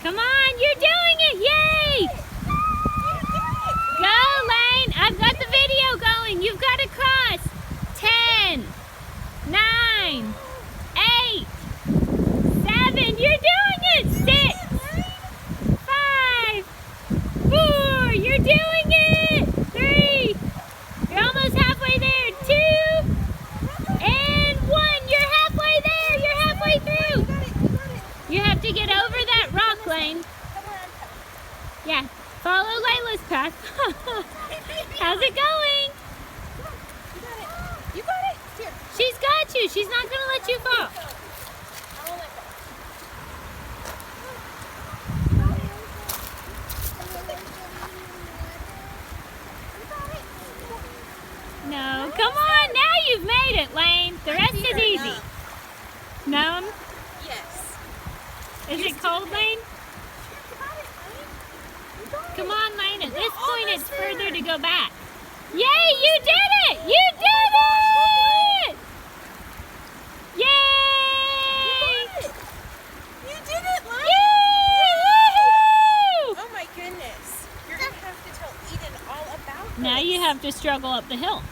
Come on, you're doing it! Yay! Go, Lane! I've got the video going. You've got to cross. 10, 9, 8, 7. You're doing it! 6, 5, 4. You're doing it! 3. You're almost halfway there. 2, and 1. You're halfway there. You're halfway through. You have to get over that rock, Lane. Yeah, follow Layla's path. How's it going? You got it. Here. She's got you. She's not going to let you fall. I won't let go. No, come on. Now you've made it, Lane. The rest is easy. Numb? Yes. Is it cold, Lane? Come on, Lane. At this point, it's further to go back. Yay, you did it! You did it! Yay! You did it, Lane! Woo! Oh my goodness. You're going to have to tell Eden all about this. Now you have to struggle up the hill.